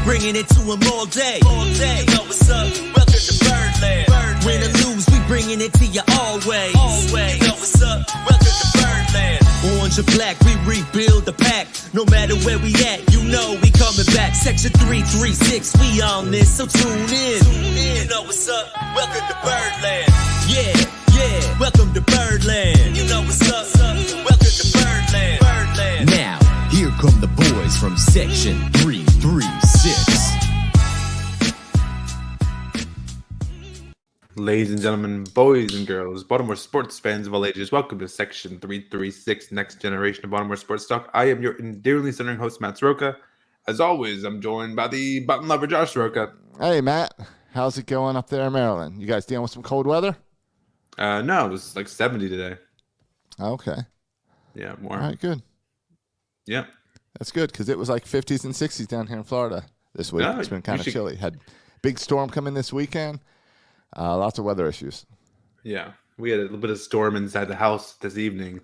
bringing it to them all day. You know what's up? Welcome to Birdland. Win or lose, we bringing it to you always. You know what's up? Welcome to Birdland. Orange or black, we rebuild the pack. No matter where we at, you know we coming back. Section 336, we on this, so tune in. You know what's up? Welcome to Birdland. Yeah, welcome to Birdland. You know what's up? Welcome to Birdland. Now, here come the boys from Section 336. Ladies and gentlemen, boys and girls, Baltimore sports fans of all ages, welcome to Section 336, Next Generation of Baltimore Sports Talk. I am your endearingly centering host, Matt Soroka. As always, I'm joined by the button lover, Josh Soroka. Hey, Matt. How's it going up there in Maryland? You guys dealing with some cold weather? No, it was like 70 today. Okay. Yeah, more. All right, good. Yeah. That's good because it was like 50s and 60s down here in Florida this week. Yeah, it's been kind of chilly. Had big storm come in this weekend. Lots of weather issues. Yeah. We had a little bit of storm inside the house this evening,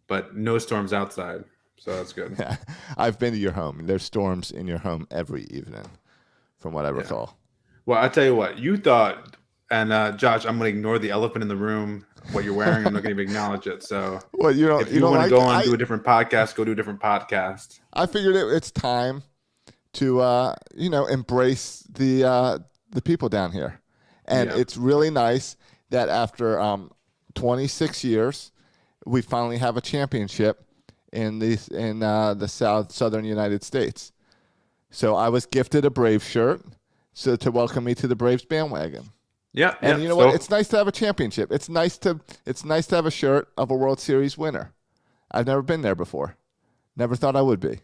but no storms outside. So that's good. Yeah. I've been to your home. There's storms in your home every evening, from what I recall. Well, I tell you what, you thought, and Josh, I'm going to ignore the elephant in the room. What you're wearing, I'm not going to even acknowledge it. So, well, if you want to go on and do a different podcast, go do a different podcast. I figured it's time to, embrace the people down here. And it's really nice that after 26 years, we finally have a championship in the southern United States. So I was gifted a Braves shirt to welcome me to the Braves bandwagon. Yeah, and you know what? It's nice to have a championship. It's nice to have a shirt of a World Series winner. I've never been there before. Never thought I would be.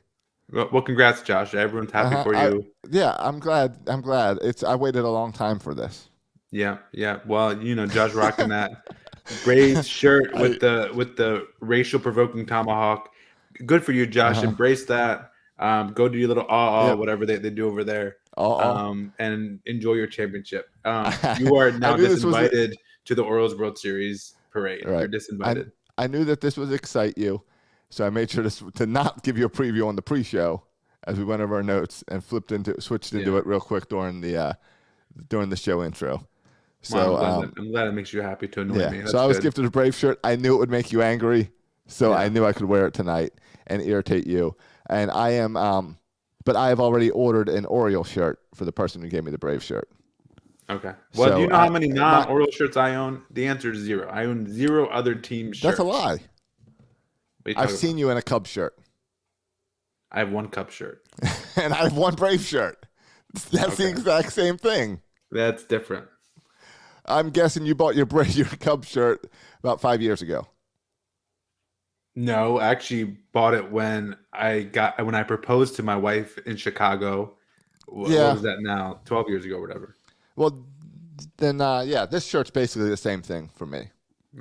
Well, congrats, Josh. Everyone's happy for you. I'm glad. I waited a long time for this. Yeah. Well, Josh rocking that Braves shirt with the racial provoking tomahawk. Good for you, Josh. Embrace that. Go do your little whatever they do over there. And enjoy your championship. You are now disinvited to the Orioles World Series parade. Right. You're disinvited. I knew that this would excite you, so I made sure to not give you a preview on the pre-show as we went over our notes and switched into it real quick during the show intro. So well, I'm glad it makes you happy to annoy me. That's so I was gifted a Brave shirt. I knew it would make you angry, so I knew I could wear it tonight and irritate you. And I am, but I have already ordered an Orioles shirt for the person who gave me the Brave shirt. Okay. Well, do you know how many non-Orioles shirts I own? The answer is 0. I own 0 other team shirts. That's a lie. I've seen you in a Cubs shirt. I have 1 Cubs shirt. And I have 1 Brave shirt. That's the exact same thing. That's different. I'm guessing you bought your Cubs shirt about 5 years ago. No, I actually bought it when I proposed to my wife in Chicago. What was that now? 12 years ago or whatever. Well, then, this shirt's basically the same thing for me.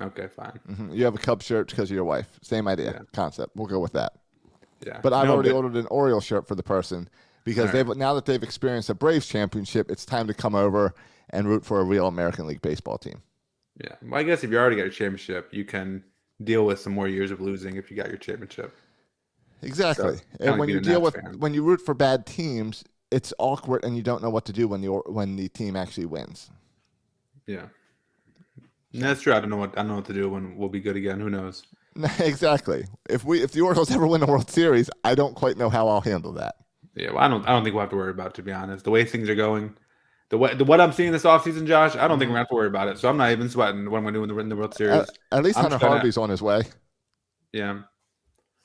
Okay, fine. Mm-hmm. You have a Cubs shirt because of your wife. Same idea, concept. We'll go with that. Yeah. But I've already ordered an Orioles shirt for the person because now that they've experienced a Braves championship, it's time to come over and root for a real American League baseball team. Yeah. Well, I guess if you already got a championship, you can deal with some more years of losing if you got your championship. Exactly. So, and when you root for bad teams, it's awkward and you don't know what to do when the team actually wins. Yeah. That's true. I don't know what to do when we'll be good again. Who knows? Exactly. If the Orioles ever win the World Series, I don't quite know how I'll handle that. Yeah, well, I don't think we'll have to worry about it, to be honest. The way things are going, what I'm seeing this offseason, Josh, I don't think we're going to have to worry about it. So I'm not even sweating when we're doing the World Series. At least Hunter Harvey's on his way. Yeah.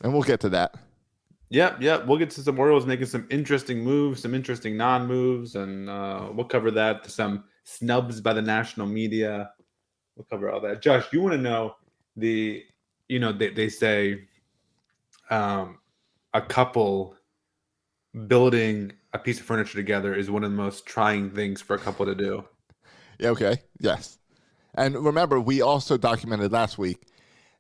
And we'll get to that. Yeah. We'll get to some Orioles making some interesting moves, some interesting non-moves, and we'll cover that. Some snubs by the national media. We'll cover all that. Josh, you want to know they say a couple building a piece of furniture together is one of the most trying things for a couple to do. Yeah, okay. Yes. And remember, we also documented last week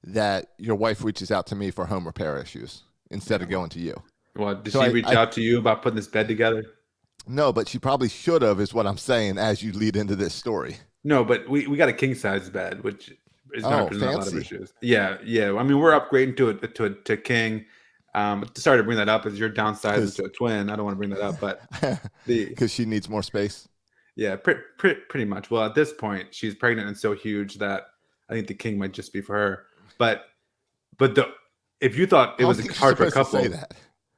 that your wife reaches out to me for home repair issues instead of going to you. Well, did she reach out to you about putting this bed together? No, but she probably should have, is what I'm saying as you lead into this story. No, but we got a king-size bed, which is not presenting a lot of fancy. issues. Yeah. I mean, we're upgrading to king. Sorry to bring that up as you're downsizing to a twin. I don't want to bring that up, but because she needs more space. Yeah, pretty much. Well, at this point, she's pregnant and so huge that I think the king might just be for her. But if you thought it was hard for a couple, say that.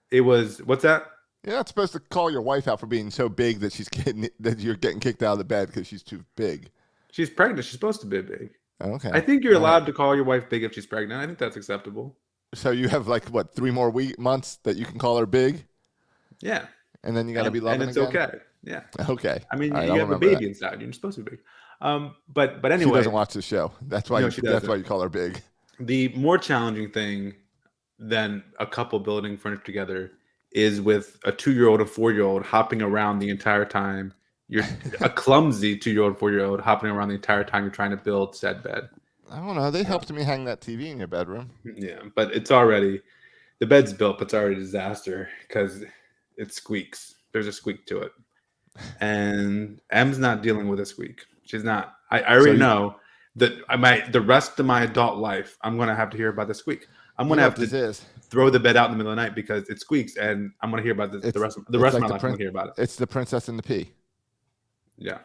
It was what's that? You're not supposed to call your wife out for being so big that you're getting kicked out of the bed because she's too big. She's pregnant. She's supposed to be big. Okay. I think you're allowed to call your wife big if she's pregnant. I think that's acceptable. So you have 3 more months that you can call her big? Yeah. And then you got to be loving and it's again? okay. Yeah. Okay. I mean, you have a baby inside. You're supposed to be big. But anyway, she doesn't watch the show. That's why. That's why you call her big. The more challenging thing than a couple building furniture together is with a 2-year-old and 4-year-old hopping around the entire time. You're a clumsy 2-year-old, 4-year-old hopping around the entire time you're trying to build said bed. I don't know. They helped me hang that TV in your bedroom. Yeah, but the bed's built, but it's already a disaster because it squeaks. There's a squeak to it. And M's not dealing with a squeak. She's not. I already know that the rest of my adult life, I'm going to have to hear about the squeak. I'm going to have to throw the bed out in the middle of the night because it squeaks, and I'm going to hear about the rest of my life. I'm going to hear about it. It's the Princess and the Pea. Yeah.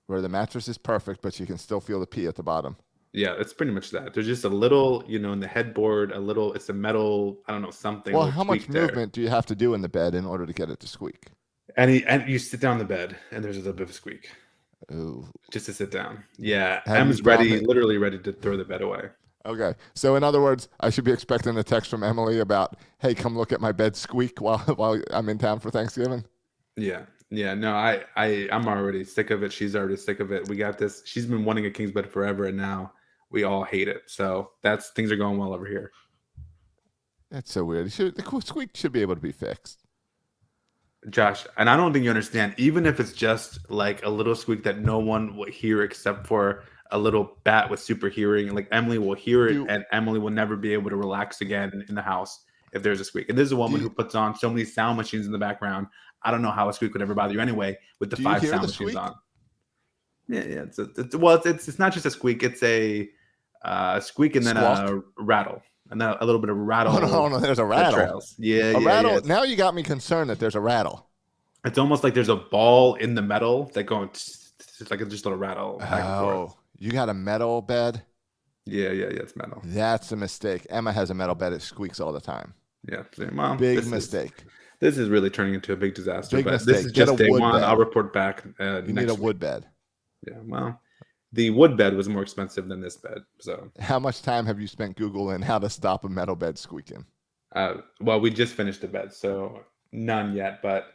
Where the mattress is perfect, but you can still feel the pee at the bottom. Yeah, it's pretty much that. There's just a little, in the headboard, it's a metal, I don't know, something. Well, how much movement do you have to do in the bed in order to get it to squeak? And you sit down in the bed, and there's a little bit of a squeak. Ooh. Just to sit down. Yeah, Em's literally ready to throw the bed away. Okay. So in other words, I should be expecting a text from Emily about, hey, come look at my bed squeak while I'm in town for Thanksgiving? Yeah. Yeah, no, I'm already sick of it. She's already sick of it. We got this. She's been wanting a king's bed forever, and now we all hate it. So things are going well over here. That's so weird. The squeak should be able to be fixed. Josh, and I don't think you understand, even if it's just like a little squeak that no one will hear except for a little bat with super hearing, like Emily will hear it, and Emily will never be able to relax again in the house if there's a squeak. And this is a woman who puts on so many sound machines in the background. I don't know how a squeak would ever bother you anyway with the 5 sound machines on. Yeah. It's not just a squeak. It's a squeak and then a rattle. And then a little bit of rattle. Oh, no, there's a rattle. Yeah, a rattle. Yeah. Now you got me concerned that there's a rattle. It's almost like there's a ball in the metal that going it's like just a little rattle. Oh, you got a metal bed? Yeah, it's metal. That's a mistake. Emma has a metal bed. It squeaks all the time. Yeah, Mom. Big mistake. This is really turning into a big disaster. Big but mistake. This is just day one. I'll report back. You need a wood bed. Yeah, well, the wood bed was more expensive than this bed. So, how much time have you spent Googling how to stop a metal bed squeaking? Well, we just finished the bed, so none yet. But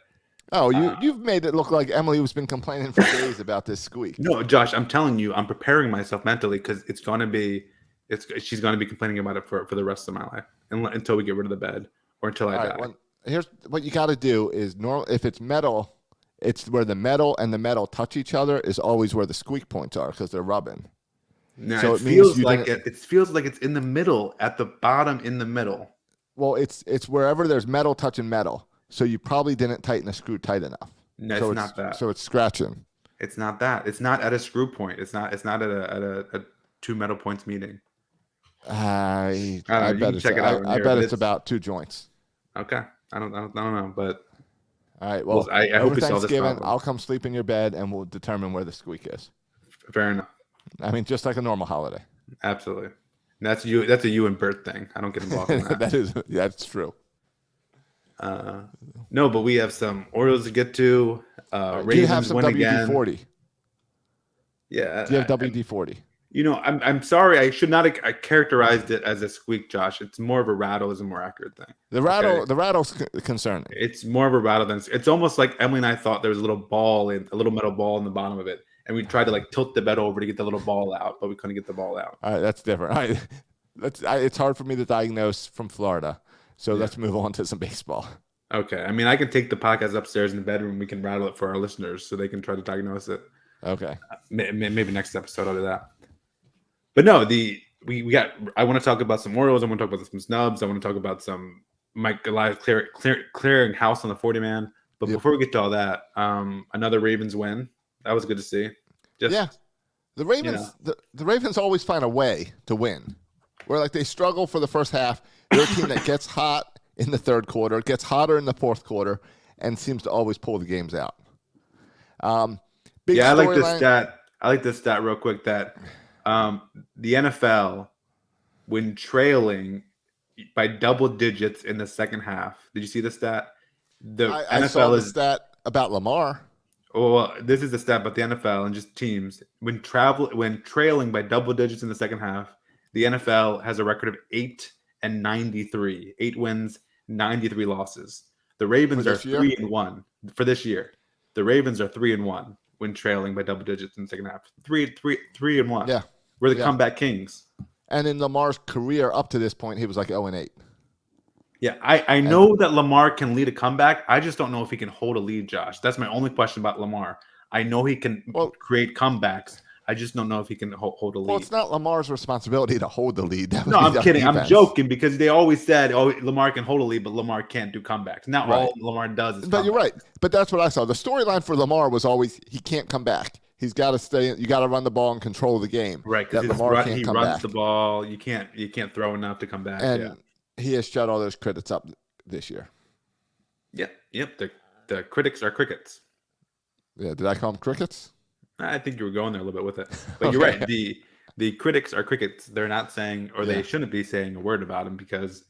you've made it look like Emily has been complaining for days about this squeak. No, Josh, I'm telling you, I'm preparing myself mentally because she's going to be complaining about it for the rest of my life until we get rid of the bed or until I die. Well, here's what you got to do is if it's metal, it's where the metal and the metal touch each other is always where the squeak points are because they're rubbing. No, so it feels like it feels like it's in the middle, at the bottom in the middle. Well, it's wherever there's metal touching metal. So you probably didn't tighten the screw tight enough. No, it's not that. So it's scratching. It's not that. It's not at a screw point. It's not at a 2 metal points meeting. I bet it's about 2 joints. Okay. I don't know, but all right. Well, I hope we solve this problem. I'll come sleep in your bed, and we'll determine where the squeak is. Fair enough. I mean, just like a normal holiday. Absolutely. That's you. That's a you and Bert thing. I don't get involved in that. That's true. No, but we have some Orioles to get to. Ravens do you have some WD-40? Again. Yeah. Do you have WD-40? I'm sorry. I should not have characterized it as a squeak, Josh. It's more of a rattle is a more accurate thing. The rattle's concerning. It's more of a rattle than it's almost like Emily and I thought there was a little metal ball in the bottom of it, and we tried to tilt the bed over to get the little ball out, but we couldn't get the ball out. All right, that's different. All right, it's hard for me to diagnose from Florida, so let's move on to some baseball. Okay, I mean I can take the podcast upstairs in the bedroom. We can rattle it for our listeners so they can try to diagnose it. Okay, maybe next episode I'll do that. But no, I want to talk about some Orioles. I want to talk about some snubs. I want to talk about some Mike Goliath clearing house on the 40-man. But before we get to all that, another Ravens win. That was good to see. The Ravens. The Ravens always find a way to win. Where they struggle for the first half. They're a team that gets hot in the third quarter. It gets hotter in the fourth quarter and seems to always pull the games out. Big I like this storyline. stat. I like this stat real quick that the NFL, when trailing by double digits in the second half, did you see the stat? The I NFL saw the is stat about Lamar. well, this is the stat about the NFL and just teams. When trailing by double digits in the second half, the NFL has a record of 8-93. 8 wins, 93 losses. The Ravens are 3-1 for this year. The Ravens are 3-1 when trailing by double digits in the second half. 3-1. Yeah. We're the comeback kings. And in Lamar's career up to this point, he was like 0-8. Yeah, I know that Lamar can lead a comeback. I just don't know if he can hold a lead, Josh. That's my only question about Lamar. I know he can create comebacks. I just don't know if he can hold a lead. Well, it's not Lamar's responsibility to hold the lead. No, I'm kidding. Defense. I'm joking because they always said, Lamar can hold a lead, but Lamar can't do comebacks. Now all Lamar does is But you're right. But that's what I saw. The storyline for Lamar was always he can't come back. He's got to stay. You got to run the ball and control the game. Right, because he runs the ball. You can't throw enough to come back. And he has shut all those critics up this year. Yep. The critics are crickets. Yeah, did I call them crickets? I think you were going there a little bit with it. But you're right. The critics are crickets. They're not saying, or they shouldn't be saying a word about him because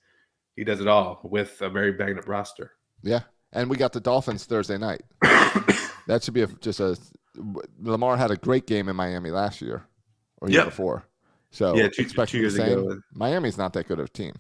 he does it all with a very banged up roster. Yeah, and we got the Dolphins Thursday night. That should be Lamar had a great game in Miami last year or year before. So expect 2 years ago. Miami's not that good of a team.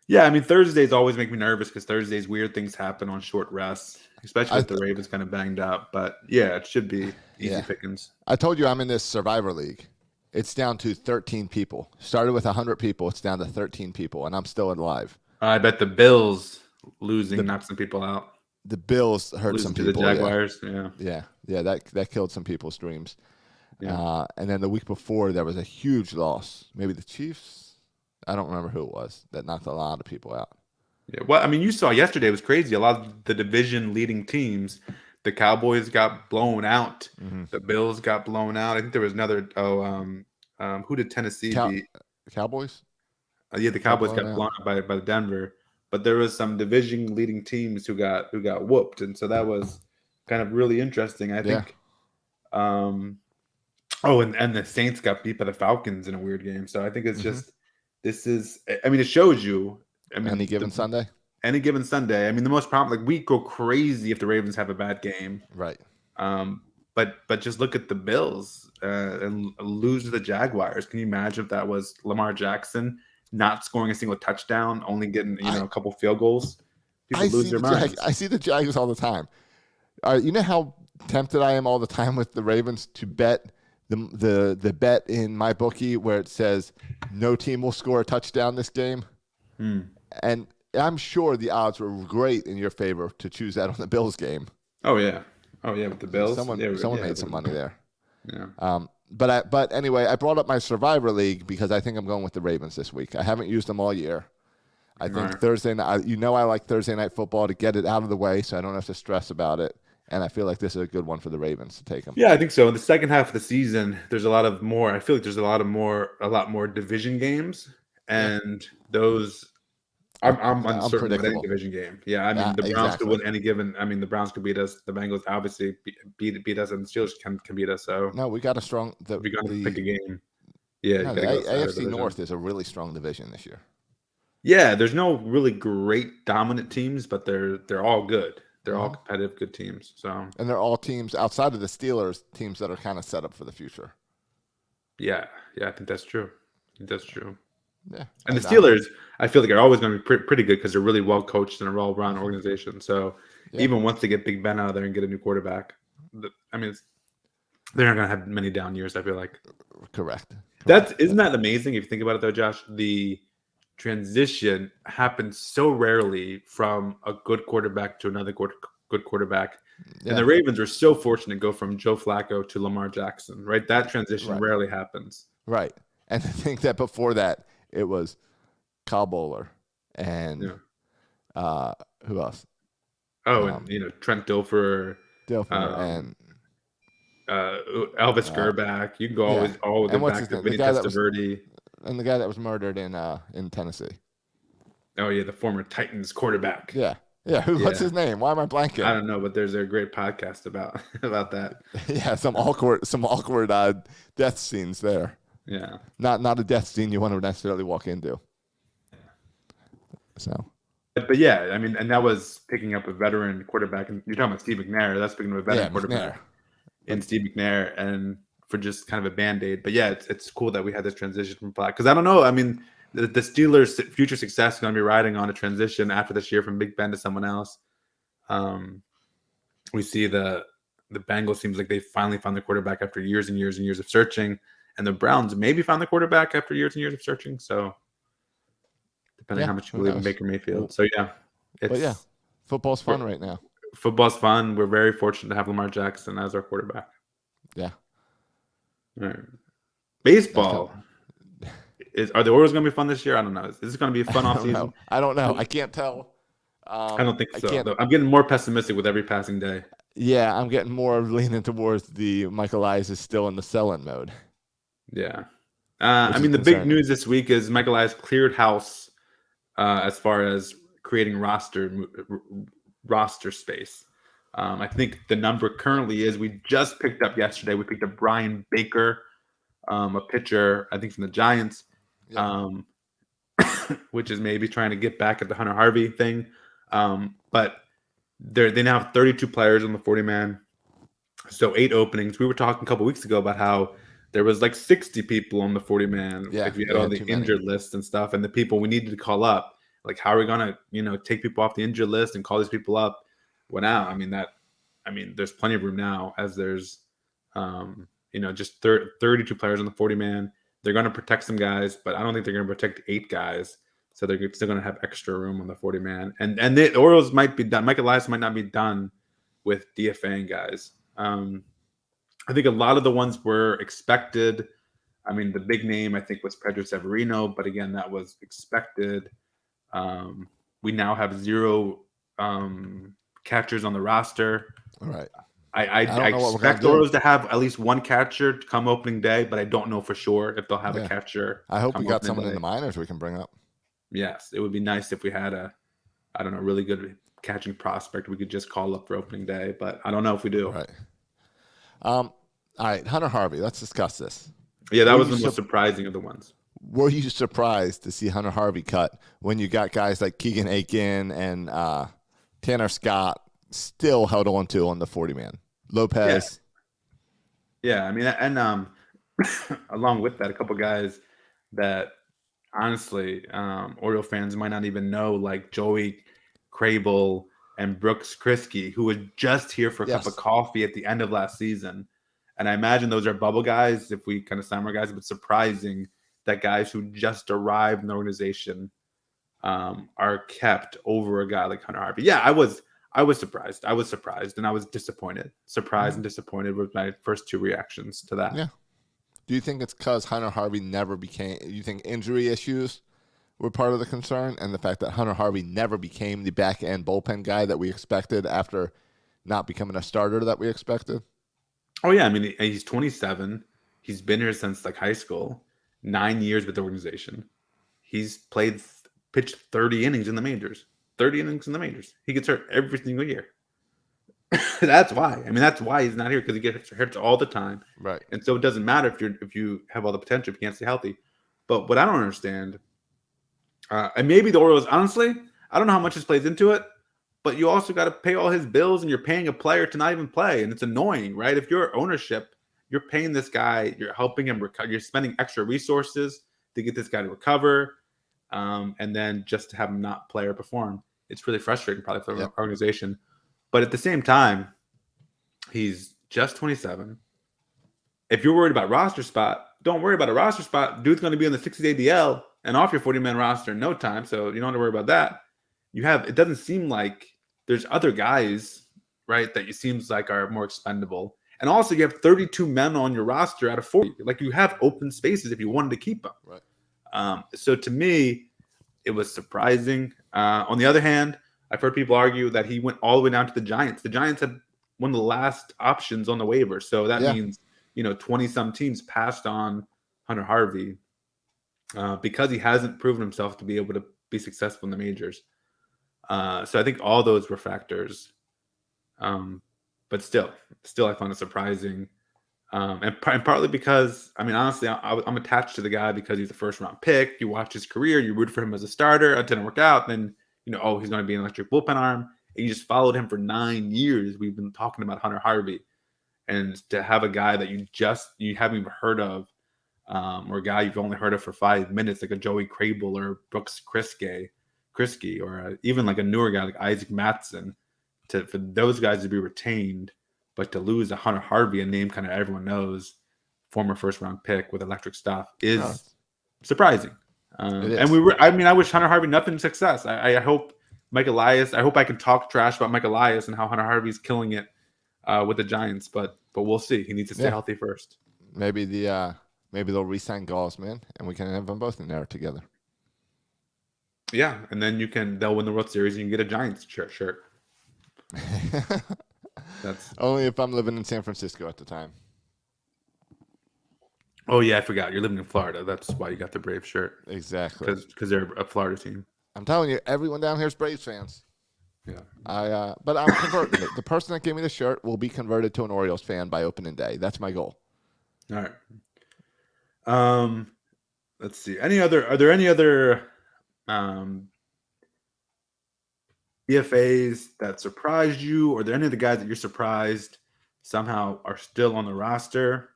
Yeah, I mean, Thursdays always make me nervous because Thursdays weird things happen on short rests, especially if the Ravens kind of banged up. But yeah, it should be easy pickings. I told you I'm in this Survivor League. It's down to 13 people. Started with 100 people. It's down to 13 people, and I'm still alive. I bet the Bills losing knocked some people out. The Bills hurt some people. The Jaguars, yeah. That killed some people's dreams. Yeah. And then the week before, there was a huge loss. Maybe the Chiefs. I don't remember who it was that knocked a lot of people out. Yeah, well, I mean, you saw yesterday it was crazy. A lot of the division leading teams, the Cowboys got blown out. Mm-hmm. The Bills got blown out. I think there was another. Who did Tennessee beat? Cowboys. The Cowboys got blown out by Denver. But there was some division leading teams who got whooped, and so that was kind of really interesting. I think. And the Saints got beat by the Falcons in a weird game. So I think it's just. This is, I mean, it shows you. I mean, any given Sunday. I mean, the most problem, we go crazy if the Ravens have a bad game, right? But just look at the Bills and lose to the Jaguars. Can you imagine if that was Lamar Jackson not scoring a single touchdown, only getting a couple field goals? People lose their minds. I see the Jaguars all the time. You know how tempted I am all the time with the Ravens to bet. The bet in my bookie where it says no team will score a touchdown this game. And I'm sure the odds were great in your favor to choose that on the Bills game. Oh yeah, with the Bills. Someone made some money there. Yeah. But anyway, I brought up my Survivor League because I think I'm going with the Ravens this week. I haven't used them all year. I think Thursday night. I like Thursday night football to get it out of the way, so I don't have to stress about it. And I feel like this is a good one for the Ravens to take them. Yeah, I think so. In the second half of the season, there's a lot more division games, and those I'm uncertain with any division game. Yeah, I mean the Browns could win any given. I mean the Browns could beat us. The Bengals obviously beat us, and the Steelers can beat us. So no, we got a strong. We got to pick a game. Yeah, the AFC North is a really strong division this year. Yeah, there's no really great dominant teams, but they're all good. They're all competitive, good teams. So, and they're all teams outside of the Steelers, teams that are kind of set up for the future. Yeah, I think that's true. Yeah, and the Steelers, I feel like are always going to be pretty good because they're really well coached and a well-run organization. So, even once they get Big Ben out of there and get a new quarterback, I mean, they're not going to have many down years. I feel like. Correct. Isn't that amazing if you think about it, though, Josh? The transition happens so rarely from a good quarterback to another good quarterback. Yeah. And the Ravens are so fortunate to go from Joe Flacco to Lamar Jackson, right? That transition rarely happens. Right. And I think that before that, it was Kyle Bowler and who else? Oh, Trent Dilfer and Elvis Gerback. You can go all the way back to Vinny Testaverde. And the guy that was murdered in Tennessee. Oh yeah, the former Titans quarterback. Yeah. What's his name? Why am I blanking? I don't know, but there's a great podcast about that. Yeah, some awkward death scenes there. Yeah. Not a death scene you want to necessarily walk into. So. But yeah, I mean, and that was picking up a veteran quarterback, and you're talking about Steve McNair. That's picking up a veteran quarterback in Steve McNair, and for just kind of a Band-Aid. But yeah, it's cool that we had this transition from Black, because I don't know. I mean, the Steelers' future success is going to be riding on a transition after this year from Big Ben to someone else. We see the Bengals seems like they finally found the quarterback after years and years and years of searching, and the Browns maybe found the quarterback after years and years of searching. So depending on how much you believe in Baker Mayfield. So yeah, football's fun right now. Football's fun. We're very fortunate to have Lamar Jackson as our quarterback. Yeah. All right. Baseball. Are the Orioles going to be fun this year? I don't know. Is this going to be a fun offseason? I don't know. I can't tell. I don't think so. I'm getting more pessimistic with every passing day. Yeah, I'm getting more leaning towards the Michael Elias is still in the sell-in mode. Yeah. I mean, the big news this week is Michael Elias cleared house as far as creating roster space. I think the number currently is we just picked up yesterday. We picked up Brian Baker, a pitcher, I think from the Giants, which is maybe trying to get back at the Hunter Harvey thing. But they now have 32 players on the 40-man, so 8 openings. We were talking a couple weeks ago about how there was like 60 people on the 40-man. If you had all the injured lists and stuff, and the people we needed to call up. Like, how are we gonna, take people off the injured list and call these people up? Well, now, I mean, there's plenty of room now, as there's, just 32 players on the 40-man. They're going to protect some guys, but I don't think they're going to protect 8 guys. So they're still going to have extra room on the 40-man. And the Orioles might be done. Michael Elias might not be done with DFAing guys. I think a lot of the ones were expected. I mean, the big name, I think, was Pedro Severino. But again, that was expected. We now have 0 catchers on the roster. All right. I expect the Orioles to have at least one catcher to come opening day, but I don't know for sure if they'll have a catcher. I hope we got someone in the minors we can bring up. Yes, it would be nice if we had really good catching prospect we could just call up for opening day, but I don't know if we do. Right. All right, Hunter Harvey, let's discuss this. Yeah, that was the most surprising of the ones. Were you surprised to see Hunter Harvey cut when you got guys like Keegan Aiken and Tanner Scott still held on the 40-man? Lopez. Yeah, I mean, and along with that, a couple guys that honestly, Oriole fans might not even know, like Joey Crable and Brooks Kriske, who was just here for a cup of coffee at the end of last season. And I imagine those are bubble guys, if we kind of summer guys, but surprising that guys who just arrived in the organization are kept over a guy like Hunter Harvey. Yeah, I was surprised. I was surprised and I was disappointed. Surprised and disappointed with my first 2 reactions to that. Yeah. Do you think it's because Hunter Harvey never became – you think injury issues were part of the concern, and the fact that Hunter Harvey never became the back-end bullpen guy that we expected after not becoming a starter that we expected? Oh, yeah. I mean, he's 27. He's been here since, like, high school. 9 years with the organization. He's pitched 30 innings in the majors. 30 innings in the majors. He gets hurt every single year. That's why. I mean, that's why he's not here, because he gets hurt all the time. Right. And so it doesn't matter if you have all the potential, if you can't stay healthy. But what I don't understand, and maybe the Orioles, honestly, I don't know how much this plays into it, but you also got to pay all his bills, and you're paying a player to not even play. And it's annoying, right? If you're ownership, you're paying this guy, you're helping him recover, you're spending extra resources to get this guy to recover, and then just to have him not play or perform. It's really frustrating probably for the organization. But at the same time, he's just 27. If you're worried about roster spot, don't worry about a roster spot. Dude's going to be on the 60-day DL and off your 40-man roster in no time, so you don't have to worry about that. It doesn't seem like there's other guys, right, that it seems like are more expendable. And also, you have 32 men on your roster out of 40. Like, you have open spaces if you wanted to keep them. Right. So to me, it was surprising. On the other hand, I've heard people argue that he went all the way down to the Giants. The Giants had one of the last options on the waiver. So that means, 20-some teams passed on Hunter Harvey because he hasn't proven himself to be able to be successful in the majors. So I think all those were factors. But still, I found it surprising. And partly because, I mean, honestly, I'm attached to the guy because he's a first-round pick. You watch his career, you root for him as a starter. It didn't work out. Then, he's going to be an electric bullpen arm. And you just followed him for 9 years. We've been talking about Hunter Harvey. And to have a guy that you haven't even heard of, or a guy you've only heard of for 5 minutes, like a Joey Crable or Brooks Kriske, or even like a newer guy like Isaac Mattson, for those guys to be retained. But to lose a Hunter Harvey, a name kind of everyone knows, former first-round pick with electric stuff, is surprising. And I wish Hunter Harvey nothing but success. I hope Mike Elias. I hope I can talk trash about Mike Elias and how Hunter Harvey's killing it with the Giants. But we'll see. He needs to stay healthy first. Maybe they'll re-sign Gaussman, and we can have them both in there together. Yeah, and then they'll win the World Series, and you can get a Giants shirt. That's only if I'm living in San Francisco at the time. Oh yeah, I forgot. You're living in Florida. That's why you got the Braves shirt. Exactly. Because they're a Florida team. I'm telling you, everyone down here is Braves fans. Yeah. But I'm converting it. The person that gave me the shirt will be converted to an Orioles fan by opening day. That's my goal. All right. Let's see. Are there any other BFAs that surprised you, or are there any of the guys that you're surprised somehow are still on the roster?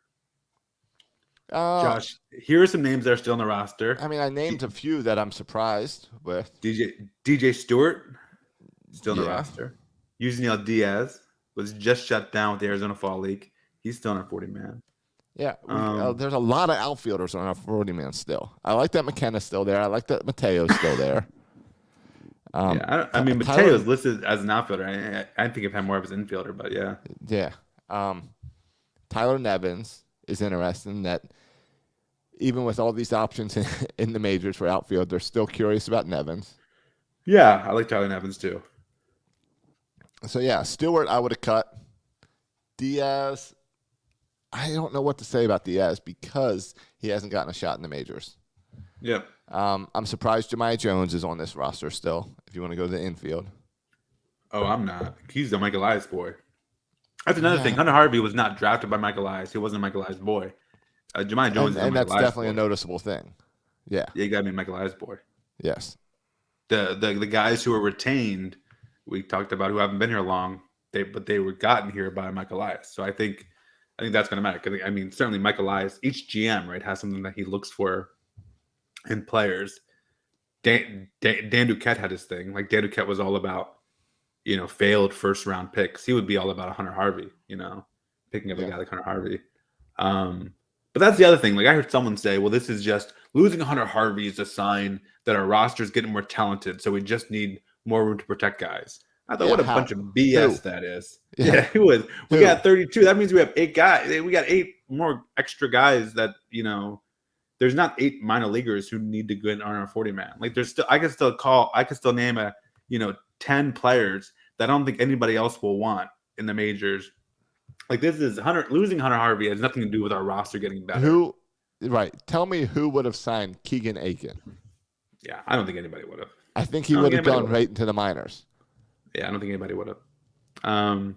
Josh, here are some names that are still on the roster. I mean, I named a few that I'm surprised with. DJ Stewart, still on the roster. Yusniel Diaz was just shut down with the Arizona Fall League. He's still on our 40-man. Yeah, there's a lot of outfielders on our 40-man still. I like that McKenna's still there. I like that Mateo's still there. Mateo's listed as an outfielder. I think of him more of as an infielder, but yeah. Yeah. Tyler Nevins is interesting that even with all these options in the majors for outfield, they're still curious about Nevins. Yeah, I like Tyler Nevins too. So, yeah, Stewart I would have cut. Diaz, I don't know what to say about Diaz because he hasn't gotten a shot in the majors. Yeah. I'm surprised Jemiah Jones is on this roster still, if you want to go to the infield. Oh, I'm not. He's the Mike Elias boy. That's another thing. Hunter Harvey was not drafted by Mike Elias. He wasn't Mike Elias' boy. Jemiah Jones and that's definitely a noticeable thing. Yeah. Yeah, you got to be Mike Elias' boy. Yes. The guys who were retained, we talked about, who haven't been here long, but they were gotten here by Mike Elias. So I think that's going to matter. Because, I mean, certainly Mike Elias, each GM, right, has something that he looks for in players. Dan Duquette had his thing. Like, Dan Duquette was all about, failed first-round picks. He would be all about Hunter Harvey, picking up a guy like Hunter Harvey. But that's the other thing. Like, I heard someone say, well, this is just losing Hunter Harvey is a sign that our roster is getting more talented, so we just need more room to protect guys. I thought, what a bunch of BS that is. Yeah, it was. We got 32. That means we have 8 guys. We got 8 more extra guys that, there's not 8 minor leaguers who need to go in on our 40-man. Like, there's still, I can still name 10 players that I don't think anybody else will want in the majors. Like, this is losing Hunter Harvey has nothing to do with our roster getting better. Tell me who would have signed Keegan Aiken. Yeah, I don't think anybody would have. I think he would have gone right into the minors. Yeah, I don't think anybody would have. And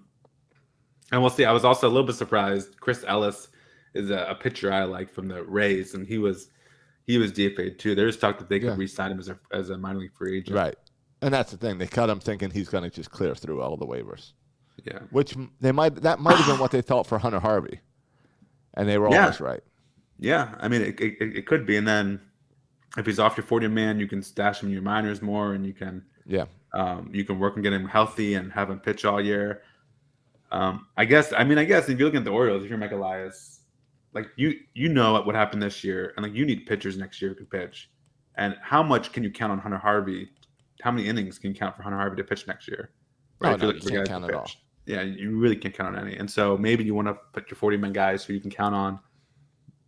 we'll see. I was also a little bit surprised. Chris Ellis is a pitcher I like from the Rays, and he was DFA'd too. There's talk that they could re-sign him as a minor league free agent. Right. And that's the thing. They cut him thinking he's going to just clear through all the waivers. Yeah. Which that might have been what they thought for Hunter Harvey. And they were almost right. Yeah. I mean, it could be. And then if he's off your 40-man, you can stash him in your minors more, and you can you can work on getting him healthy and have him pitch all year. I guess if you're looking at the Orioles, if you're Mike Elias, like you know what happened this year, and like you need pitchers next year who can pitch. And how much can you count on Hunter Harvey? How many innings can you count for Hunter Harvey to pitch next year? Right? You can't count at all. Yeah, you really can't count on any. And so maybe you want to put your 40-man guys who you can count on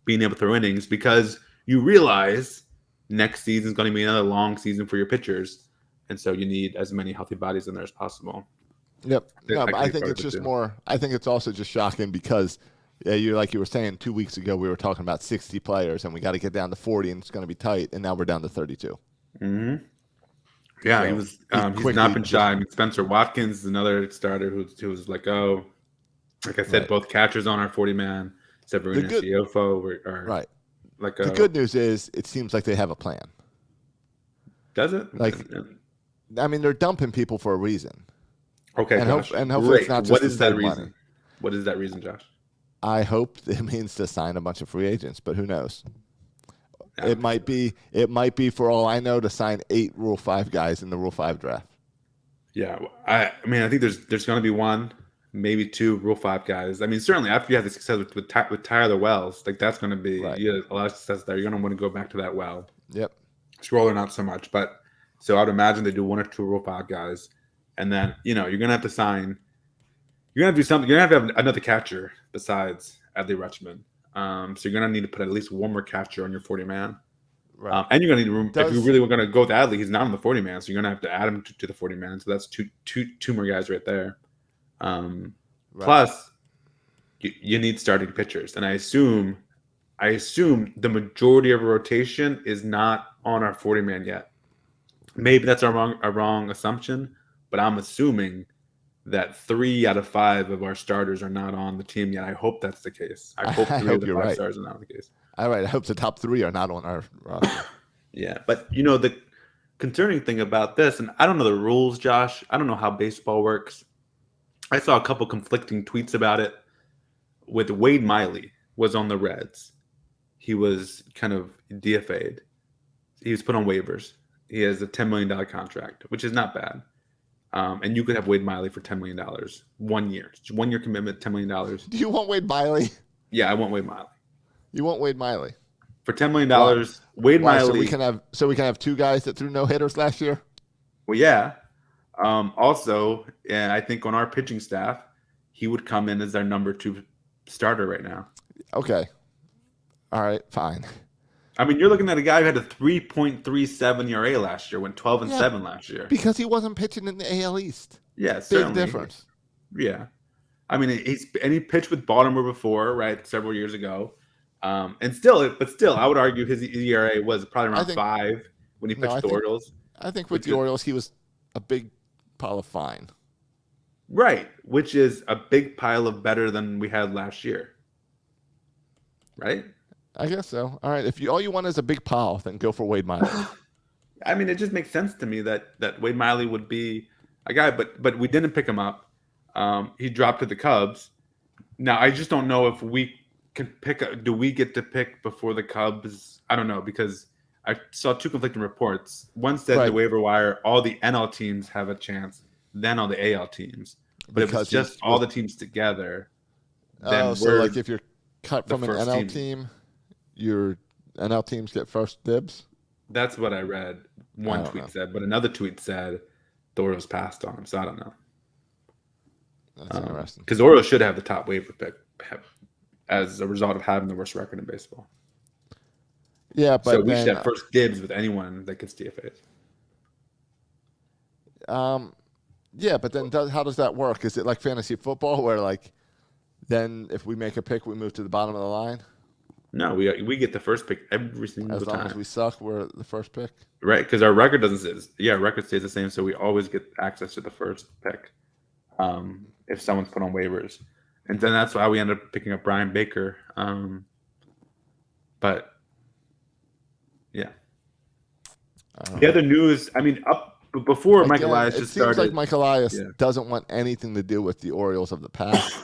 being able to throw innings, because you realize next season is going to be another long season for your pitchers. And so you need as many healthy bodies in there as possible. Yep. No, but I think it's just more – I think it's also just shocking because, you were saying 2 weeks ago we were talking about 60 players and we got to get down to 40 and it's going to be tight, and now we're down to 32. Mm-hmm. Yeah, So he's quickly not been shy. I mean, Spencer Watkins is another starter who was like, oh, like I said, Right. both catchers on our 40-man, The Severino and good Ciofo are right. like, The oh, good news is it seems like they have a plan. does it? Like, I mean, they're dumping people for a reason, Okay, Josh, and hopefully it's great. not What just to is that save money. reason? What is that reason, Josh? I hope it means to sign a bunch of free agents, but who knows? I It don't might think so. be. It might be, for all I know, to sign 8 Rule 5 guys in the Rule 5 draft. Yeah, I mean, I think there's going to be one, maybe 2 Rule 5 guys. I mean, certainly after you have the success with Tyler Wells, like that's going to be Right. you have a lot of success there. You're going to want to go back to that well. Yep. Stroller not so much, but so I'd imagine they do 1 or 2 Rule 5 guys, and then you're going to have to sign. You're going to have to do something. You're going to have another catcher besides Adley Rutschman. So you're going to need to put at least one more catcher on your 40-man. Right. And you're going to need room. If you really were going to go with Adley, he's not on the 40-man, so you're going to have to add him to the 40-man. So that's two more guys right there. Right. Plus, you need starting pitchers, and I assume the majority of a rotation is not on our 40-man yet. Maybe that's a wrong assumption, but I'm assuming that 3 out of 5 of our starters are not on the team yet. I hope that's the case. I hope 3 of the 5 starters are not on the case. All right. I hope the top 3 are not on our roster. Yeah, but the concerning thing about this, and I don't know the rules, Josh. I don't know how baseball works. I saw a couple conflicting tweets about it. With Wade Miley was on the Reds. He was kind of DFA'd. He was put on waivers. He has a $10 million contract, which is not bad. And you could have Wade Miley for $10 million 1 year. It's 1 year commitment, $10 million. Do you want Wade Miley? Yeah, I want Wade Miley. You want Wade Miley for $10 million. Wade Miley. So we can have 2 guys that threw no hitters last year. Well, yeah. Also, and I think on our pitching staff, he would come in as our number 2 starter right now. Okay. All right. Fine. I mean, you're looking at a guy who had a 3.37 ERA last year, went 12-7 last year. Because he wasn't pitching in the AL East. Yeah, Big certainly. difference. Yeah. I mean, he pitched with Baltimore before, right, several years ago. But still, I would argue his ERA was probably around 5 when he pitched with the Orioles. I think with the Orioles, he was a big pile of fine. Right, which is a big pile of better than we had last year. Right? I guess so. All right, if all you want is a big pile, then go for Wade Miley. I mean, it just makes sense to me that Wade Miley would be a guy, but we didn't pick him up. He dropped to the Cubs. Now, I just don't know if we can pick. Do we get to pick before the Cubs? I don't know, because I saw 2 conflicting reports. One said the waiver wire, all the NL teams have a chance, then all the AL teams. But if it's just all the teams together, then so like if you're cut from an NL team, your NL teams get first dibs? That's what I read. One tweet said, but another tweet said the Orioles passed on him, so I don't know. That's interesting. Because the Orioles should have the top waiver pick as a result of having the worst record in baseball. Yeah, but so we should have first dibs with anyone that gets DFA'd. Yeah, but then how does that work? Is it like fantasy football where like then if we make a pick, we move to the bottom of the line? No, we get the first pick every single time. As long as we suck, we're the first pick. Right, because our record doesn't. Yeah, our record stays the same, so we always get access to the first pick if someone's put on waivers, and then that's why we end up picking up Brian Baker. But yeah, the other news. I mean, before Mike Elias just started. It seems like Mike Elias doesn't want anything to do with the Orioles of the past,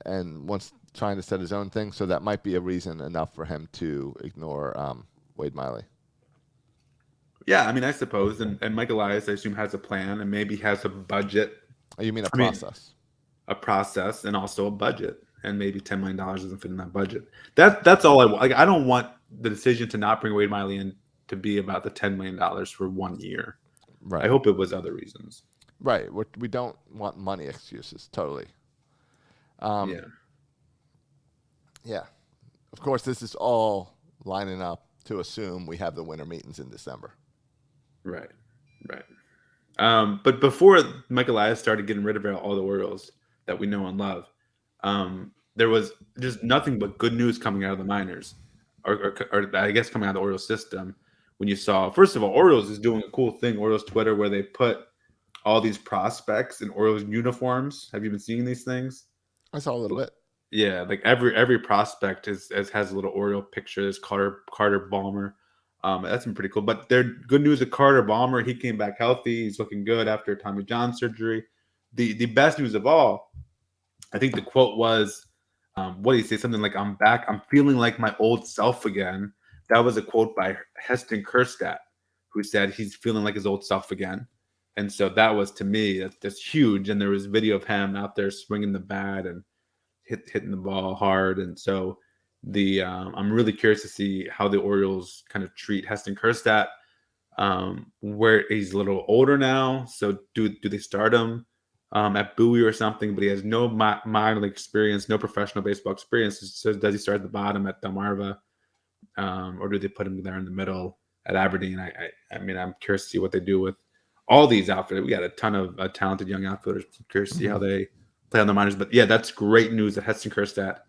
and wants trying to set his own thing. So that might be a reason enough for him to ignore Wade Miley. Yeah, I mean, I suppose, and Mike Elias, I assume, has a plan and maybe has a budget. Oh, you mean process? A process and also a budget, and maybe $10 million doesn't fit in that budget. That's all I want. Like, I don't want the decision to not bring Wade Miley in to be about the $10 million for 1 year. Right. I hope it was other reasons. Right. We don't want money excuses. Totally. Yeah. Of course, this is all lining up to assume we have the winter meetings in December. Right. But before Mike Elias started getting rid of all the Orioles that we know and love, there was just nothing but good news coming out of the minors, or I guess coming out of the Orioles system, when you saw, first of all, Orioles is doing a cool thing, Orioles Twitter, where they put all these prospects in Orioles uniforms. Have you been seeing these things? I saw a little bit. Yeah, like every prospect has a little Oriole picture. There's Carter Balmer. That's been pretty cool. But they're good news with Carter Balmer. He came back healthy. He's looking good after Tommy John surgery. The best news of all, I think the quote was, what did he say? Something like, "I'm back. I'm feeling like my old self again." That was a quote by Heston Kjerstad, who said he's feeling like his old self again. And so that was, to me, that's huge. And there was video of him out there swinging the bat and hitting the ball hard. And so I'm really curious to see how the Orioles kind of treat Heston Kjerstad, where he's a little older now. So do they start him at Bowie or something? But he has no minor league experience, no professional baseball experience. So does he start at the bottom at Delmarva, or do they put him there in the middle at Aberdeen? I mean, I'm curious to see what they do with all these outfielders. We got a ton of talented young outfielders. I'm curious to see how they play on the minors. But yeah, that's great news that Heston Kjerstad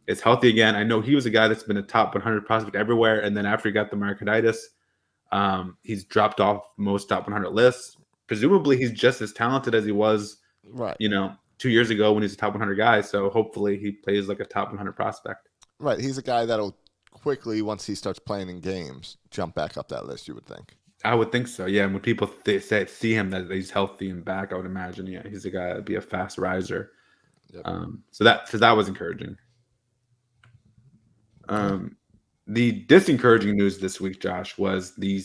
is healthy again. I know he was a guy that's been a top 100 prospect everywhere, and then after he got the myocarditis, he's dropped off most top 100 lists. Presumably, he's just as talented as he was, right? 2 years ago when he's a top 100 guy. So hopefully, he plays like a top 100 prospect. Right. He's a guy that'll quickly, once he starts playing in games, jump back up that list. You would think. I would think so. Yeah. And when people see him that he's healthy and back, I would imagine, he's a guy that'd be a fast riser. Yep. So that was encouraging. The disencouraging news this week, Josh, was the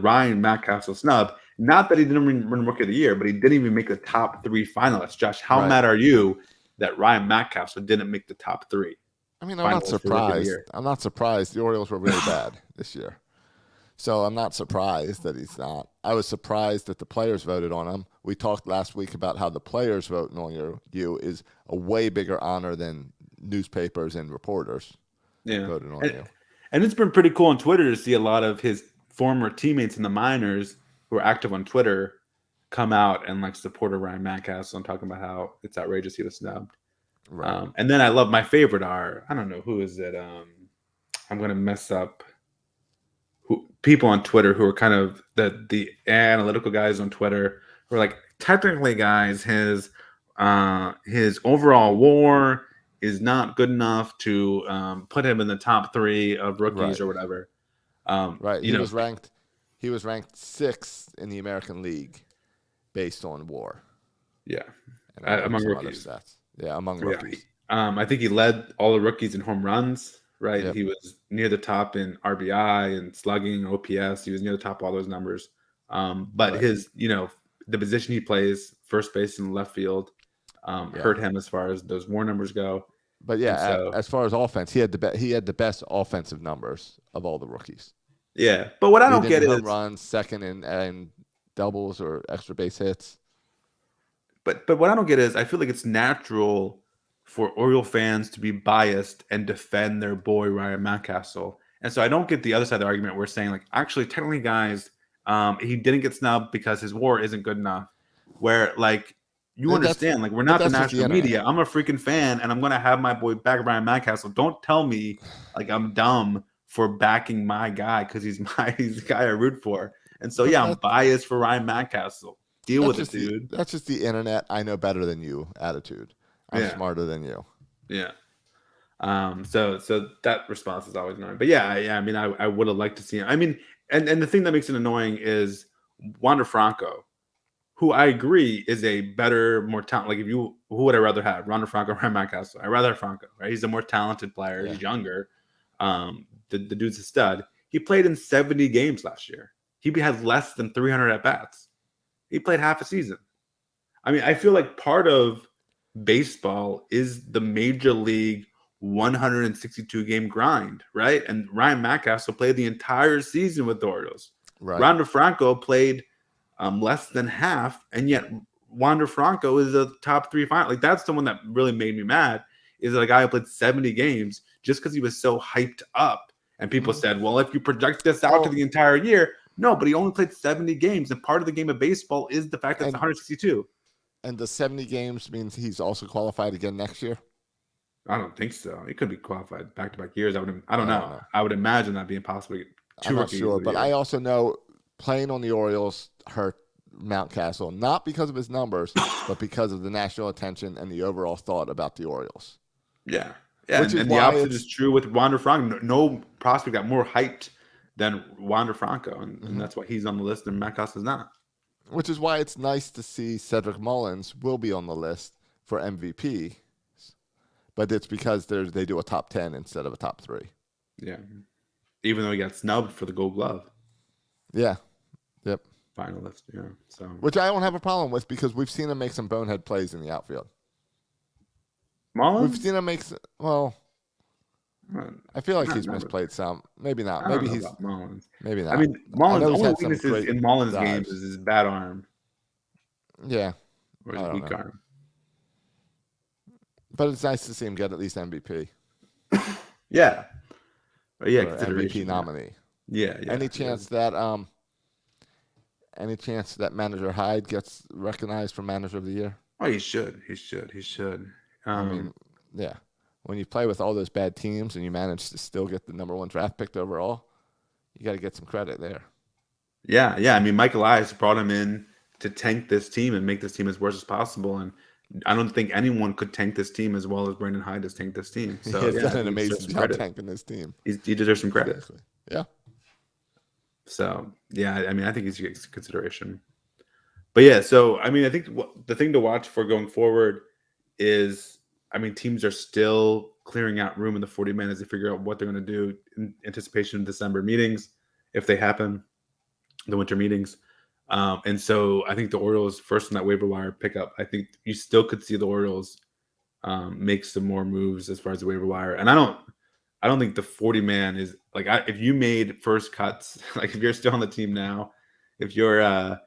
Ryan Mountcastle snub. Not that he didn't win Rookie of the Year, but he didn't even make the top 3 finalists. Josh, how mad are you that Ryan Mountcastle didn't make the top 3? I mean, I'm not surprised. I'm not surprised. The Orioles were really bad this year. So I'm not surprised that he's not. I was surprised that the players voted on him. We talked last week about how the players voting on you is a way bigger honor than newspapers and reporters voting on you. And it's been pretty cool on Twitter to see a lot of his former teammates in the minors who are active on Twitter come out and like support Ryan Mountcastle and talking about how it's outrageous he was snubbed. Right. And then I love my favorite I don't know, who is it? I'm going to mess up. People on Twitter who are kind of the analytical guys on Twitter who are like, technically, guys, his overall WAR is not good enough to put him in the top 3 of rookies or whatever. Right. He was ranked 6th in the American League based on WAR. Yeah. Among rookies. Yeah, among rookies. I think he led all the rookies in home runs. Right. Yep. He was near the top in RBI and slugging, OPS. He was near the top of all those numbers. But his, the position he plays, first base and left field, hurt him as far as those WAR numbers go. But as far as offense, he had the best offensive numbers of all the rookies. Yeah. But what I don't get is home runs, second and doubles or extra base hits. But what I don't get is I feel like it's natural for Oriole fans to be biased and defend their boy Ryan Mountcastle. And so I don't get the other side of the argument. We're saying, like, actually, technically, guys, he didn't get snubbed because his WAR isn't good enough. Where, like, you understand, like, we're not the national media. I'm a freaking fan, and I'm going to have my boy back, Ryan Mountcastle. Don't tell me, like, I'm dumb for backing my guy because he's the guy I root for. And so, yeah, I'm biased for Ryan Mountcastle. Deal with it, dude. That's just the internet. I know better than you attitude. I'm smarter than you. Yeah. So that response is always annoying. But yeah, I mean, I would have liked to see him. I mean, and the thing that makes it annoying is Wander Franco, who I agree is a better, more talent. Like, who would I rather have? Wander Franco or Ryan Mountcastle? I'd rather have Franco, right? He's a more talented player. Yeah. He's younger. The dude's a stud. He played in 70 games last year. He had less than 300 at-bats. He played half a season. I mean, I feel like part of baseball is the major league 162 game grind, right? And Ryan Mountcastle played the entire season with the Orioles. Right. Wander Franco played less than half, and yet Wander Franco is a top 3 final. Like, that's the one that really made me mad. Is that a guy who played 70 games just because he was so hyped up, and people said, "Well, if you project this out to the entire year, no." But he only played 70 games, and part of the game of baseball is the fact that it's 162. And the 70 games means he's also qualified again next year? I don't think so. He could be qualified back-to-back years. I don't know. I would imagine that'd be impossible I'm not sure, but I also know playing on the Orioles hurt Mountcastle, not because of his numbers, but because of the national attention and the overall thought about the Orioles. Yeah. Yeah, and the opposite is true with Wander Franco. No prospect got more hyped than Wander Franco, and that's why he's on the list and Matt Costa is not. Which is why it's nice to see Cedric Mullins will be on the list for MVP, but it's because they do a top 10 instead of a top 3. Yeah, even though he got snubbed for the Gold Glove. Yeah, yep. Finalist, yeah. So, which I don't have a problem with because we've seen him make some bonehead plays in the outfield. Mullins? We've seen him make I feel like he's misplayed some. Maybe not. Maybe he's Mullins. Maybe not. I mean, Mullins' only weaknesses in Mullins' games is his bad arm. Yeah. Or his weak arm. But it's nice to see him get at least MVP. Yeah. But yeah, MVP nominee. Yeah. Any chance that Manager Hyde gets recognized for Manager of the Year? Oh, he should. I mean, yeah. When you play with all those bad teams and you manage to still get the number 1 draft pick overall, you got to get some credit there. Yeah. I mean, Mike Elias brought him in to tank this team and make this team as worse as possible. And I don't think anyone could tank this team as well as Brandon Hyde has tanked this team. So he's done an amazing job tanking this team. He deserves some credit. Exactly. Yeah. So, yeah, I mean, I think he's consideration. But yeah, so, I mean, I think the thing to watch for going forward is, I mean, teams are still clearing out room in the 40-man as they figure out what they're going to do in anticipation of December meetings, if they happen, the winter meetings. And so I think the Orioles, first on that waiver wire pickup, I think you still could see the Orioles make some more moves as far as the waiver wire. And I don't think the 40-man is like, if you made first cuts, like if you're still on the team now, if you're Isaac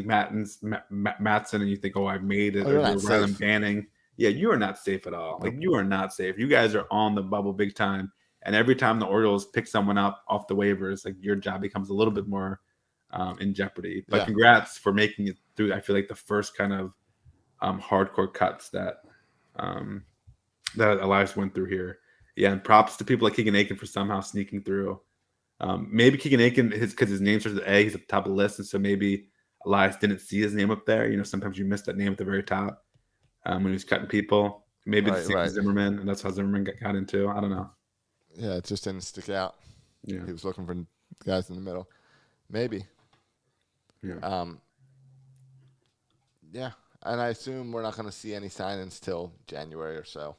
Mattson and you think, I've made it, or you're Rylan Banning. Yeah, you are not safe at all. Like, you are not safe. You guys are on the bubble big time. And every time the Orioles pick someone up off the waivers, like, your job becomes a little bit more in jeopardy. But congrats for making it through, I feel like, the first kind of hardcore cuts that Elias went through here. Yeah, and props to people like Keegan Aiken for somehow sneaking through. Maybe Keegan Aiken, because his name starts with A, he's at the top of the list. And so maybe Elias didn't see his name up there. Sometimes you miss that name at the very top. When he was cutting people, maybe the same as Zimmerman, and that's how Zimmerman got into. I don't know. Yeah, it just didn't stick out. Yeah, he was looking for guys in the middle. Maybe. Yeah. Yeah, and I assume we're not going to see any signings till January or so.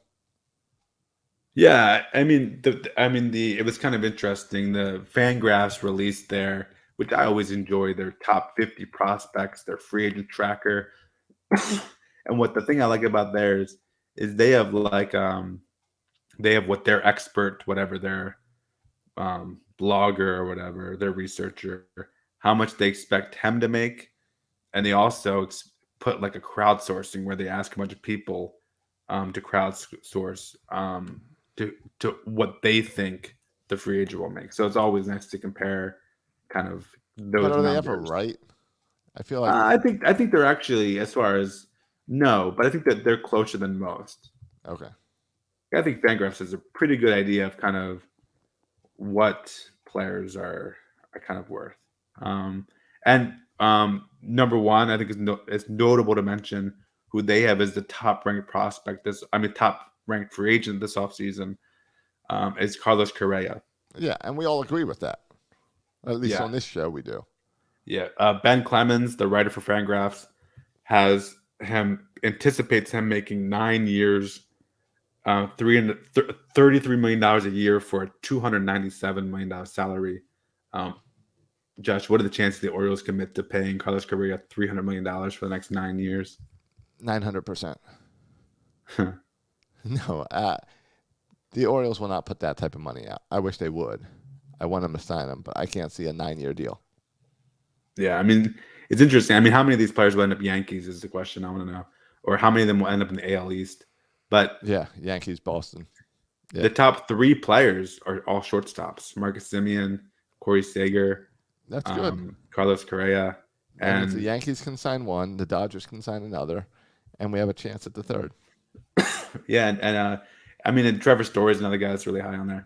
Yeah, I mean, it was kind of interesting. The Fangraphs released which I always enjoy, their top 50 prospects, their free agent tracker. And the thing I like about theirs is they have what their expert, whatever, their blogger or whatever, their researcher, how much they expect him to make. And they also put like a crowdsourcing where they ask a bunch of people to crowdsource to what they think the free agent will make. So it's always nice to compare kind of those numbers. But are they ever right? I feel like I think they're actually, as far as no, but I think that they're closer than most. Okay. I think Fangraphs has a pretty good idea of kind of what players are kind of worth. And number one, I think it's notable to mention who they have as the top-ranked prospect. Top-ranked free agent this offseason is Carlos Carrera. Yeah, and we all agree with that. At least on this show, we do. Yeah. Ben Clemens, the writer for Fangraphs, anticipates him making 9 years, $33 million a year for a $297 million salary. Josh, what are the chances the Orioles commit to paying Carlos Carrera $300 million for the next 9 years? 900%. No, the Orioles will not put that type of money out. I wish they would. I want them to sign him, but I can't see a 9-year deal. Yeah, I mean, it's interesting. I mean, how many of these players will end up Yankees is the question I want to know. Or how many of them will end up in the AL East. But yeah, Yankees, Boston. Yeah. The top 3 players are all shortstops. Marcus Semien, Corey Seager. That's good. Carlos Correa. And if the Yankees can sign one, the Dodgers can sign another, and we have a chance at the third. Yeah, and I mean, and Trevor Story is another guy that's really high on there.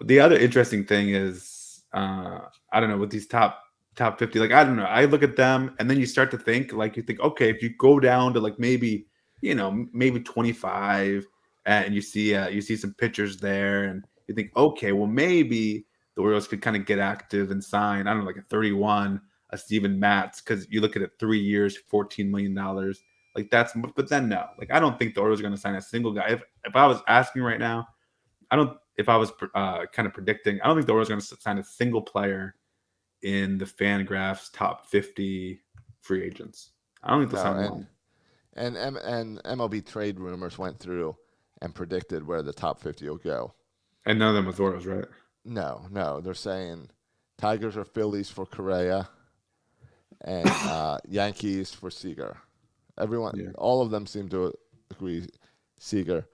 The other interesting thing is, I don't know, with these top 50, like, I don't know. I look at them and then you start to think, like, you think, okay, if you go down to like maybe, maybe 25 and you see some pitchers there and you think, okay, well, maybe the Orioles could kind of get active and sign, I don't know, like a 31, a Steven Matz, because you look at it 3 years, $14 million. Like but then no, like, I don't think the Orioles are going to sign a single guy. If I was asking right now, if I was kind of predicting, I don't think the Orioles are going to sign a single player in the Fangraphs top 50 free agents. I don't think they'll sign one. And MLB trade rumors went through and predicted where the top 50 will go. And none of them was Orioles, right? No. They're saying Tigers or Phillies for Correa and Yankees for Seager. All of them seem to agree Seager.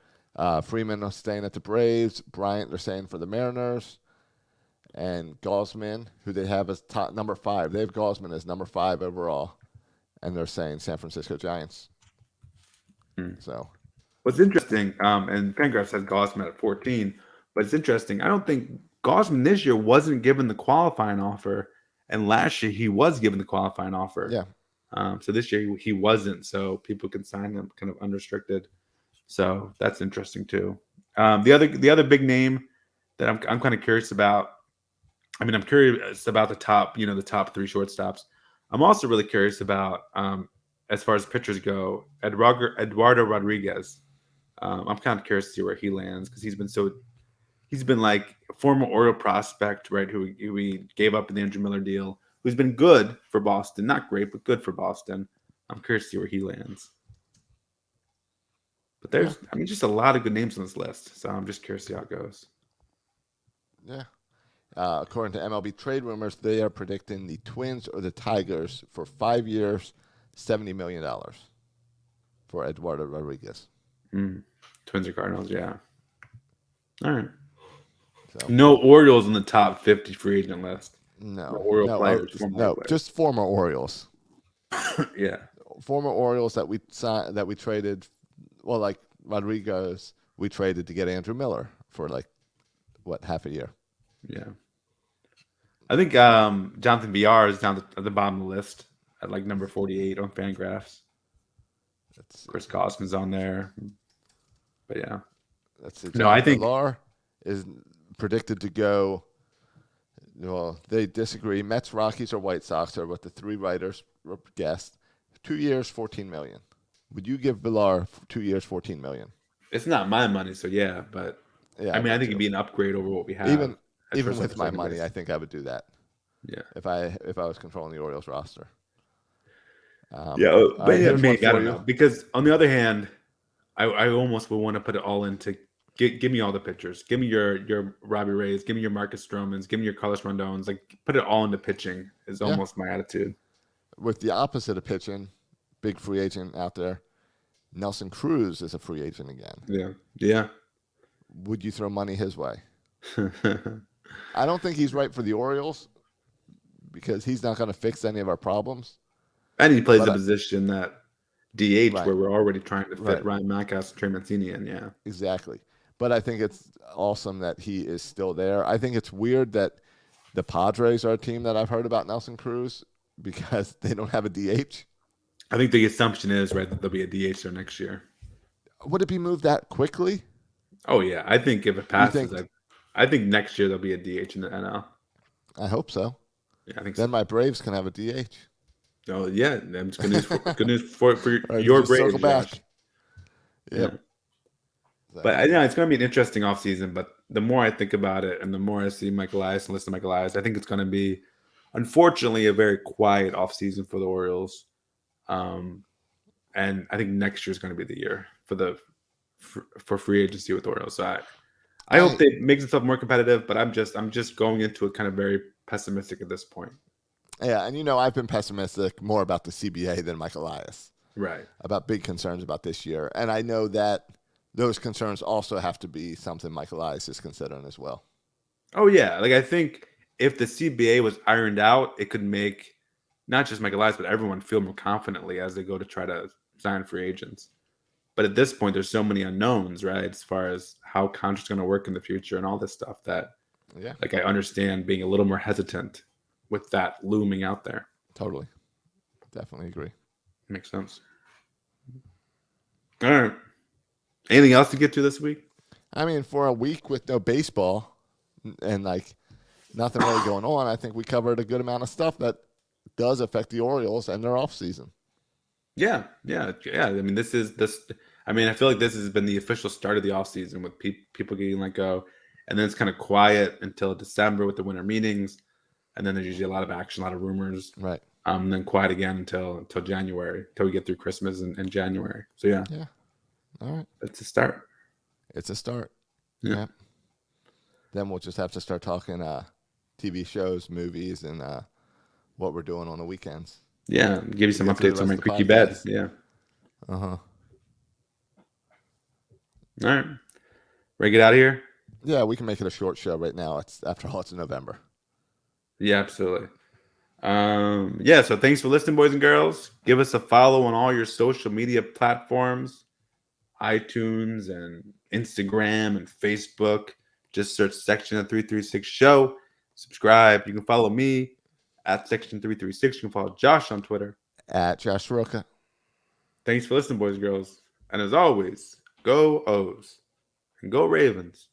Freeman is staying at the Braves. Bryant, they're saying for the Mariners. And Gosman, who they have as number 5. They have Gosman as number 5 overall. And they're saying San Francisco Giants. So, what's interesting, and Fangraphs has Gosman at 14, but it's interesting. I don't think Gosman this year wasn't given the qualifying offer, and last year he was given the qualifying offer. Yeah. So this year he wasn't, so people can sign him kind of unrestricted. So that's interesting too. The other big name that I'm kind of curious about. I mean, I'm curious about the top 3 shortstops. I'm also really curious about, as far as pitchers go, Eduardo Rodriguez. I'm kind of curious to see where he lands because he's been like a former Oriole prospect, right? Who we gave up in the Andrew Miller deal, who's been good for Boston, not great, but good for Boston. I'm curious to see where he lands. But there's, just a lot of good names on this list, so I'm just curious to see how it goes. Yeah. According to MLB trade rumors, they are predicting the Twins or the Tigers for 5 years, $70 million for Eduardo Rodriguez. Twins or Cardinals, yeah. All right. So, no Orioles in the top 50 free agent list. No Oriole players. Players. Just former Orioles. Yeah. Former Orioles that we traded. Well, like Rodriguez, we traded to get Andrew Miller for half a year. Yeah. I think Jonathan Villar is down at the bottom of the list at like number 48 on Fangraphs. Chris Cosman's on there. But yeah. That's it. I think Villar is predicted to go. Well, they disagree. Mets, Rockies, or White Sox are what the 3 writers guessed. 2 years, $14 million. Would you give Villar 2 years, $14 million? It's not my money, so yeah. But yeah, I think it'd be an upgrade over what we have. Even with my money, I think I would do that. Yeah. If I was controlling the Orioles roster. But maybe, I don't know. Because on the other hand, I almost would want to put it all into give me all the pitchers. Give me your Robbie Rays. Give me your Marcus Stromans. Give me your Carlos Rondones. Like, put it all into pitching is almost my attitude. With the opposite of pitching, big free agent out there, Nelson Cruz is a free agent again. Yeah. Would you throw money his way? I don't think he's right for the Orioles because he's not going to fix any of our problems. And he plays a position that DH where we're already trying to fit Ryan Mountcastle and Trey Mancini in. Yeah, exactly. But I think it's awesome that he is still there. I think it's weird that the Padres are a team that I've heard about Nelson Cruz because they don't have a DH. I think the assumption is that there'll be a DH there next year. Would it be moved that quickly? Oh yeah, I think if it passes, I think next year there'll be a DH in the NL. I hope so. Yeah, I think then my Braves can have a DH. Oh yeah, that's good news. Good news for your Braves. Circle back. Yeah. But it's going to be an interesting offseason. But the more I think about it, and the more I see Michael Elias and listen to Michael Elias, I think it's going to be, unfortunately, a very quiet offseason for the Orioles. And I think next year is going to be the year for free agency with the Orioles. So I hope they make themselves more competitive. But I'm just going into it kind of very pessimistic at this point. Yeah, and I've been pessimistic more about the CBA than Michael Elias. Right. About big concerns about this year. And I know that those concerns also have to be something Michael Elias is considering as well. Oh, yeah. Like, I think if the CBA was ironed out, it could make not just Michael Elias, but everyone feel more confidently as they go to try to sign free agents. But at this point, there's so many unknowns, right, as far as how contracts going to work in the future and all this stuff that Yeah. Like, I understand being a little more hesitant with that looming out there. Totally. Definitely agree. Makes sense. All right. Anything else to get to this week? I mean, for a week with no baseball and like nothing really going on, I think we covered a good amount of stuff that does affect the Orioles and their off season. Yeah. I mean, I feel like this has been the official start of the offseason with people getting let go. And then it's kind of quiet until December with the winter meetings. And then there's usually a lot of action, a lot of rumors. Right. And then quiet again until January, until we get through Christmas and January. So, yeah. Yeah. All right. It's a start. It's a start. Yeah. Then we'll just have to start talking TV shows, movies, and what we're doing on the weekends. Yeah. Give you some Get through updates the on my rest of the quickie bed. podcast. Yeah. Uh-huh. All right. Ready to get out of here? Yeah, we can make it a short show right now. After all, it's November. Yeah, absolutely. So thanks for listening, boys and girls. Give us a follow on all your social media platforms, iTunes and Instagram and Facebook. Just search Section 336 Show. Subscribe. You can follow me at Section 336. You can follow Josh on Twitter At Josh Roca. Thanks for listening, boys and girls. And as always, go O's and go Ravens.